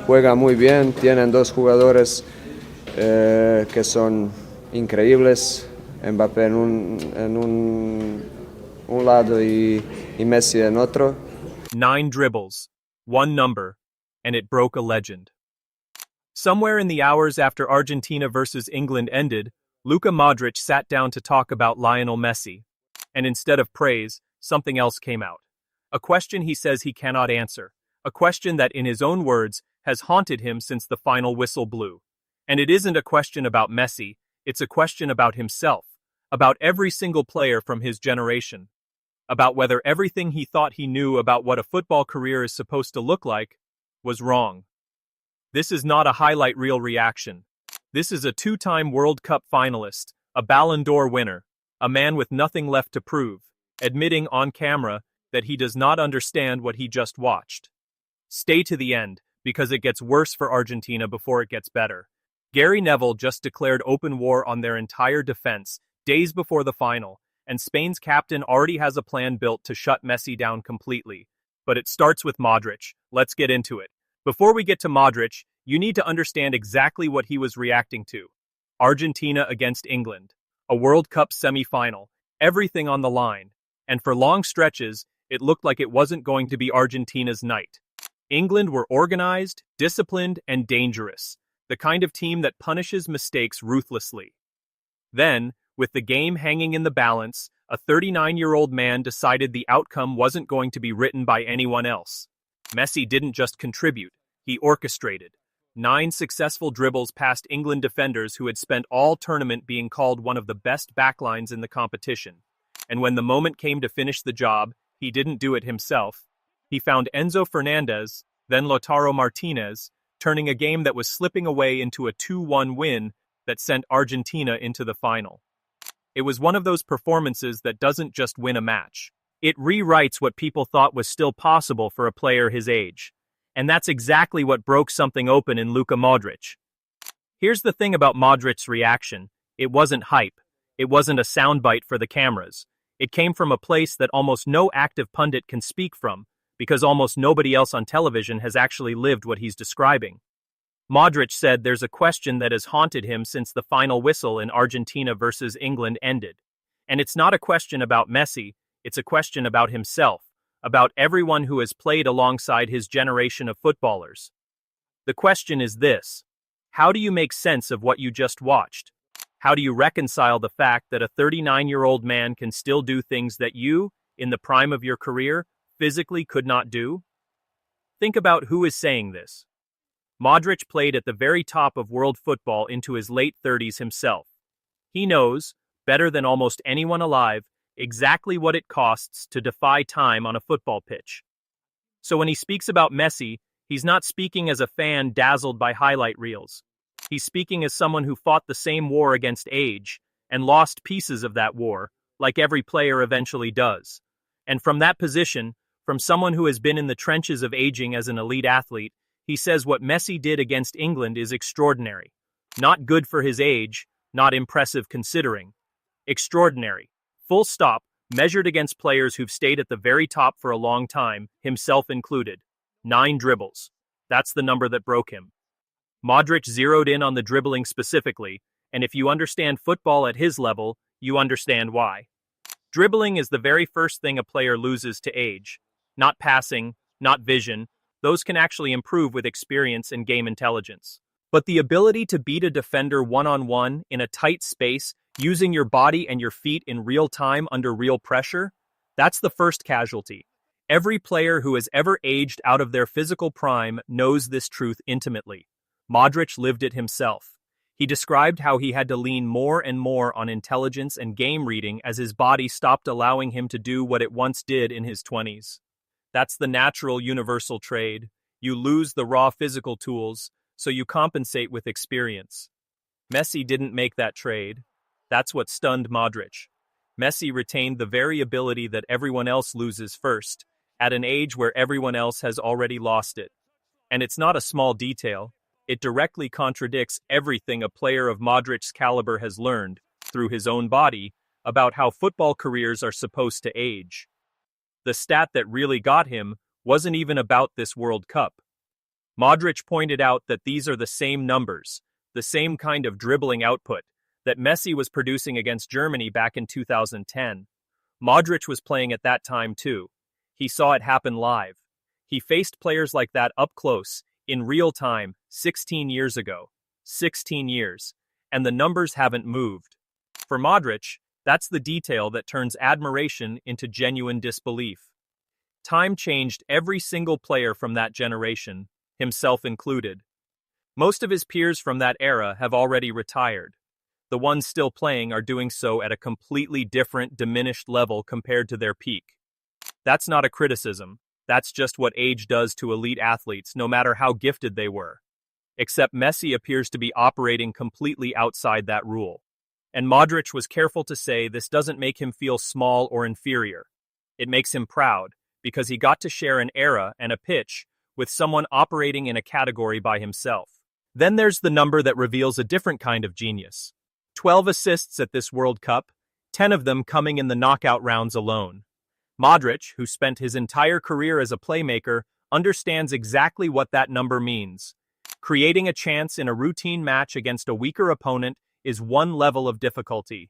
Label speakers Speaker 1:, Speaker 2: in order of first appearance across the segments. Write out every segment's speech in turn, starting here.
Speaker 1: juega muy bien, tienen dos jugadores que son increíbles, Mbappé en un lado y Messi en otro.
Speaker 2: 9 dribbles, one number, and it broke a legend. Somewhere in the hours after Argentina versus England ended, Luka Modric sat down to talk about Lionel Messi. And instead of praise, something else came out. A question he says he cannot answer. A question that, in his own words, has haunted him since the final whistle blew. And it isn't a question about Messi, it's a question about himself, about every single player from his generation, about whether everything he thought he knew about what a football career is supposed to look like was wrong. This is not a highlight reel reaction. This is a 2-time World Cup finalist, a Ballon d'Or winner, a man with nothing left to prove, admitting on camera that he does not understand what he just watched. Stay to the end, because it gets worse for Argentina before it gets better. Gary Neville just declared open war on their entire defense, days before the final, and Spain's captain already has a plan built to shut Messi down completely. But it starts with Modric. Let's get into it. Before we get to Modric, you need to understand exactly what he was reacting to. Argentina against England. A World Cup semi-final. Everything on the line. And for long stretches, it looked like it wasn't going to be Argentina's night. England were organized, disciplined, and dangerous. The kind of team that punishes mistakes ruthlessly. Then, with the game hanging in the balance, a 39-year-old man decided the outcome wasn't going to be written by anyone else. Messi didn't just contribute, he orchestrated. 9 successful dribbles past England defenders who had spent all tournament being called one of the best backlines in the competition. And when the moment came to finish the job, he didn't do it himself. He found Enzo Fernandez, then Lautaro Martinez, turning a game that was slipping away into a 2-1 win that sent Argentina into the final. It was one of those performances that doesn't just win a match. It rewrites what people thought was still possible for a player his age. And that's exactly what broke something open in Luka Modric. Here's the thing about Modric's reaction. It wasn't hype. It wasn't a soundbite for the cameras. It came from a place that almost no active pundit can speak from, because almost nobody else on television has actually lived what he's describing. Modric said there's a question that has haunted him since the final whistle in Argentina versus England ended. And it's not a question about Messi, it's a question about himself, about everyone who has played alongside his generation of footballers. The question is this: how do you make sense of what you just watched? How do you reconcile the fact that a 39-year-old man can still do things that you, in the prime of your career, physically could not do? Think about who is saying this. Modric played at the very top of world football into his late 30s himself. He knows, better than almost anyone alive, exactly what it costs to defy time on a football pitch. So when he speaks about Messi, he's not speaking as a fan dazzled by highlight reels. He's speaking as someone who fought the same war against age, and lost pieces of that war, like every player eventually does. And from that position, from someone who has been in the trenches of aging as an elite athlete, he says what Messi did against England is extraordinary. Not good for his age, not impressive considering. Extraordinary. Full stop, measured against players who've stayed at the very top for a long time, himself included. 9 dribbles. That's the number that broke him. Modric zeroed in on the dribbling specifically, and if you understand football at his level, you understand why. Dribbling is the very first thing a player loses to age. Not passing, not vision. Those can actually improve with experience and game intelligence. But the ability to beat a defender one-on-one in a tight space, using your body and your feet in real time under real pressure, that's the first casualty. Every player who has ever aged out of their physical prime knows this truth intimately. Modric lived it himself. He described how he had to lean more and more on intelligence and game reading as his body stopped allowing him to do what it once did in his 20s. That's the natural universal trade. You lose the raw physical tools, so you compensate with experience. Messi didn't make that trade. That's what stunned Modric. Messi retained the very ability that everyone else loses first, at an age where everyone else has already lost it. And it's not a small detail. It directly contradicts everything a player of Modric's caliber has learned, through his own body, about how football careers are supposed to age. The stat that really got him wasn't even about this World Cup. Modric pointed out that these are the same numbers, the same kind of dribbling output, that Messi was producing against Germany back in 2010. Modric was playing at that time too. He saw it happen live. He faced players like that up close, in real time, 16 years ago. 16 years. And the numbers haven't moved. For Modric, that's the detail that turns admiration into genuine disbelief. Time changed every single player from that generation, himself included. Most of his peers from that era have already retired. The ones still playing are doing so at a completely different, diminished level compared to their peak. That's not a criticism. That's just what age does to elite athletes, no matter how gifted they were. Except Messi appears to be operating completely outside that rule. And Modric was careful to say this doesn't make him feel small or inferior. It makes him proud, because he got to share an era and a pitch with someone operating in a category by himself. Then there's the number that reveals a different kind of genius. 12 assists at this World Cup, 10 of them coming in the knockout rounds alone. Modric, who spent his entire career as a playmaker, understands exactly what that number means. Creating a chance in a routine match against a weaker opponent is one level of difficulty.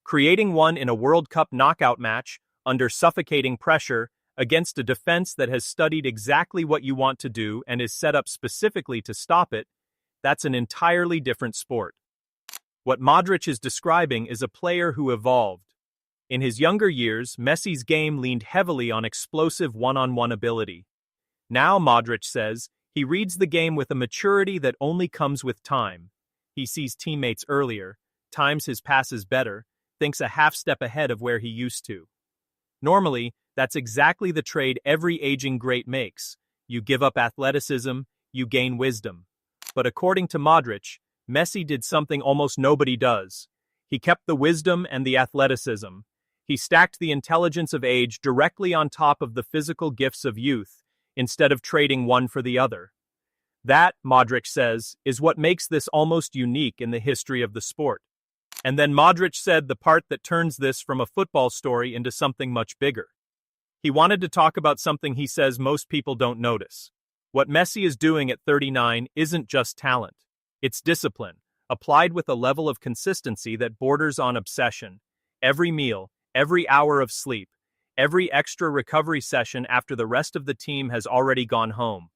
Speaker 2: Creating one in a World Cup knockout match, under suffocating pressure, against a defense that has studied exactly what you want to do and is set up specifically to stop it, that's an entirely different sport. What Modric is describing is a player who evolved. In his younger years, Messi's game leaned heavily on explosive one-on-one ability. Now, Modric says, he reads the game with a maturity that only comes with time. He sees teammates earlier, times his passes better, thinks a half step ahead of where he used to. Normally, that's exactly the trade every aging great makes. You give up athleticism, you gain wisdom. But according to Modric, Messi did something almost nobody does. He kept the wisdom and the athleticism. He stacked the intelligence of age directly on top of the physical gifts of youth, instead of trading one for the other. That, Modric says, is what makes this almost unique in the history of the sport. And then Modric said the part that turns this from a football story into something much bigger. He wanted to talk about something he says most people don't notice. What Messi is doing at 39 isn't just talent. It's discipline, applied with a level of consistency that borders on obsession. Every meal, every hour of sleep, every extra recovery session after the rest of the team has already gone home.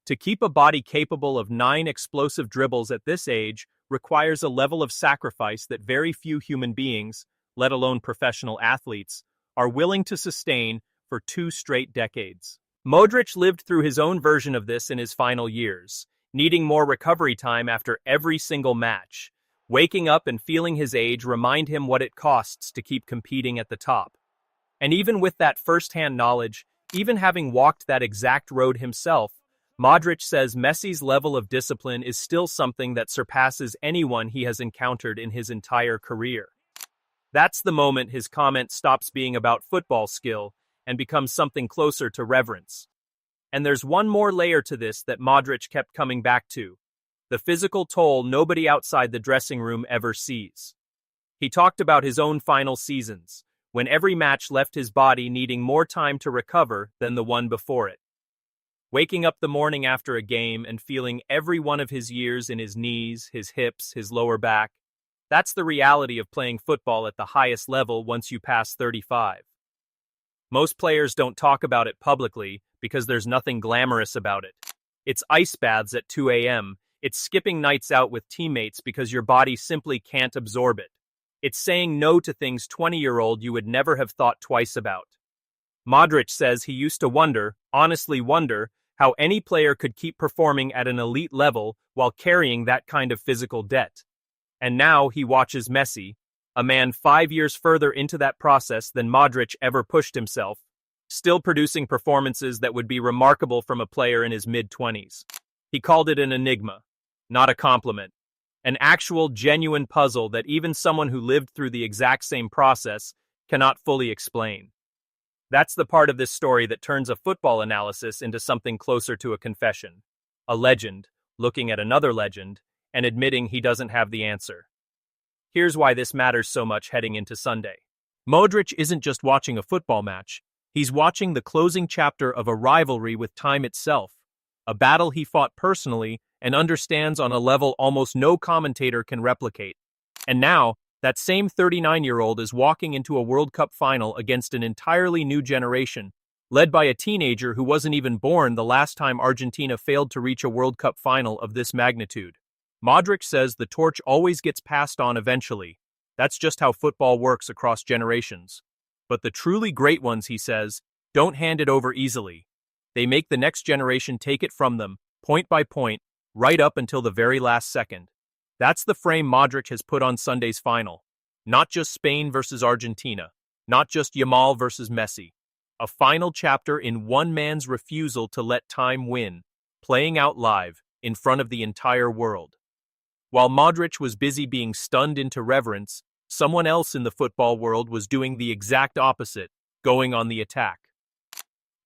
Speaker 2: To keep a body capable of 9 explosive dribbles at this age requires a level of sacrifice that very few human beings, let alone professional athletes, are willing to sustain for 2 straight decades. Modric lived through his own version of this in his final years, needing more recovery time after every single match. Waking up and feeling his age remind him what it costs to keep competing at the top. And even with that first-hand knowledge, even having walked that exact road himself, Modric says Messi's level of discipline is still something that surpasses anyone he has encountered in his entire career. That's the moment his comment stops being about football skill and becomes something closer to reverence. And there's one more layer to this that Modric kept coming back to: the physical toll nobody outside the dressing room ever sees. He talked about his own final seasons, when every match left his body needing more time to recover than the one before it. Waking up the morning after a game and feeling every one of his years in his knees, his hips, his lower back. That's the reality of playing football at the highest level once you pass 35. Most players don't talk about it publicly because there's nothing glamorous about it. It's ice baths at 2 a.m., it's skipping nights out with teammates because your body simply can't absorb it. It's saying no to things 20-year-old you would never have thought twice about. Modric says he used to wonder, honestly wonder, how any player could keep performing at an elite level while carrying that kind of physical debt. And now he watches Messi, a man 5 years further into that process than Modric ever pushed himself, still producing performances that would be remarkable from a player in his mid-20s. He called it an enigma, not a compliment. An actual, genuine puzzle that even someone who lived through the exact same process cannot fully explain. That's the part of this story that turns a football analysis into something closer to a confession. A legend, looking at another legend, and admitting he doesn't have the answer. Here's why this matters so much heading into Sunday. Modric isn't just watching a football match, he's watching the closing chapter of a rivalry with time itself. a battle he fought personally and understands on a level almost no commentator can replicate. And now, that same 39-year-old is walking into a World Cup final against an entirely new generation, led by a teenager who wasn't even born the last time Argentina failed to reach a World Cup final of this magnitude. Modric says the torch always gets passed on eventually. That's just how football works across generations. But the truly great ones, he says, don't hand it over easily. They make the next generation take it from them, point by point, right up until the very last second. That's the frame Modric has put on Sunday's final. Not just Spain versus Argentina, not just Yamal versus Messi. A final chapter in one man's refusal to let time win, playing out live, in front of the entire world. While Modric was busy being stunned into reverence, someone else in the football world was doing the exact opposite, going on the attack.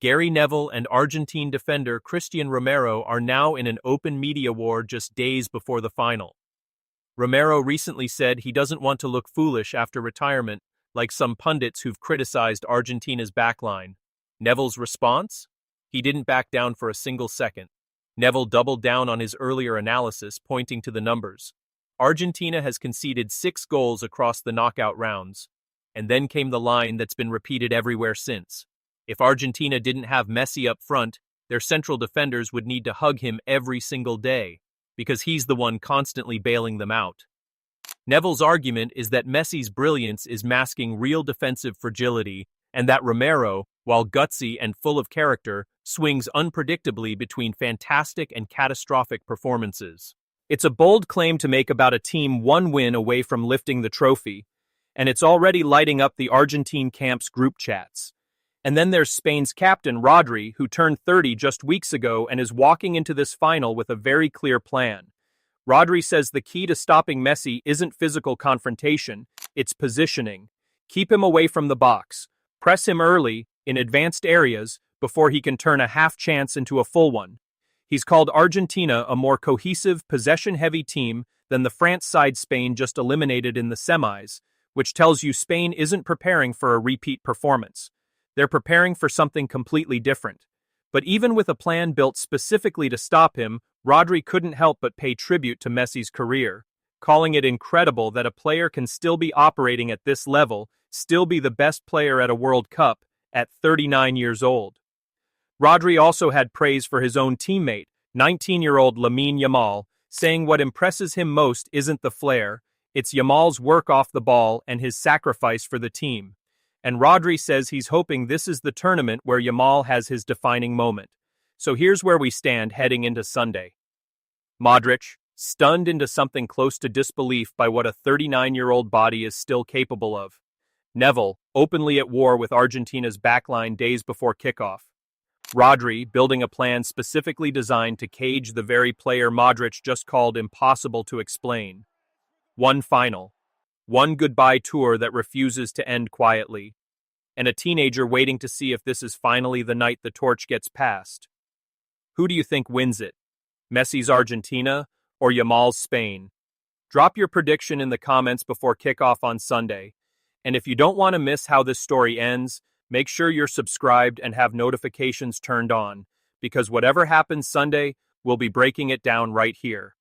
Speaker 2: Gary Neville and Argentine defender Cristian Romero are now in an open media war just days before the final. Romero recently said he doesn't want to look foolish after retirement, like some pundits who've criticized Argentina's backline. Neville's response? He didn't back down for a single second. Neville doubled down on his earlier analysis, pointing to the numbers. Argentina has conceded 6 goals across the knockout rounds. And then came the line that's been repeated everywhere since. If Argentina didn't have Messi up front, their central defenders would need to hug him every single day, because he's the one constantly bailing them out. Neville's argument is that Messi's brilliance is masking real defensive fragility, and that Romero, while gutsy and full of character, swings unpredictably between fantastic and catastrophic performances. It's a bold claim to make about a team one win away from lifting the trophy, and it's already lighting up the Argentine camp's group chats. And then there's Spain's captain, Rodri, who turned 30 just weeks ago and is walking into this final with a very clear plan. Rodri says the key to stopping Messi isn't physical confrontation, it's positioning. Keep him away from the box. Press him early, in advanced areas, before he can turn a half chance into a full one. He's called Argentina a more cohesive, possession-heavy team than the France side Spain just eliminated in the semis, which tells you Spain isn't preparing for a repeat performance. They're preparing for something completely different. But even with a plan built specifically to stop him, Rodri couldn't help but pay tribute to Messi's career, calling it incredible that a player can still be operating at this level, still be the best player at a World Cup, at 39 years old. Rodri also had praise for his own teammate, 19-year-old Lamine Yamal, saying what impresses him most isn't the flair, it's Yamal's work off the ball and his sacrifice for the team. And Rodri says he's hoping this is the tournament where Yamal has his defining moment. So here's where we stand heading into Sunday. Modric, stunned into something close to disbelief by what a 39-year-old body is still capable of. Neville, openly at war with Argentina's backline days before kickoff. Rodri, building a plan specifically designed to cage the very player Modric just called impossible to explain. One final. One goodbye tour that refuses to end quietly, and a teenager waiting to see if this is finally the night the torch gets passed. Who do you think wins it? Messi's Argentina or Yamal's Spain? Drop your prediction in the comments before kickoff on Sunday, and if you don't want to miss how this story ends, make sure you're subscribed and have notifications turned on, because whatever happens Sunday, we'll be breaking it down right here.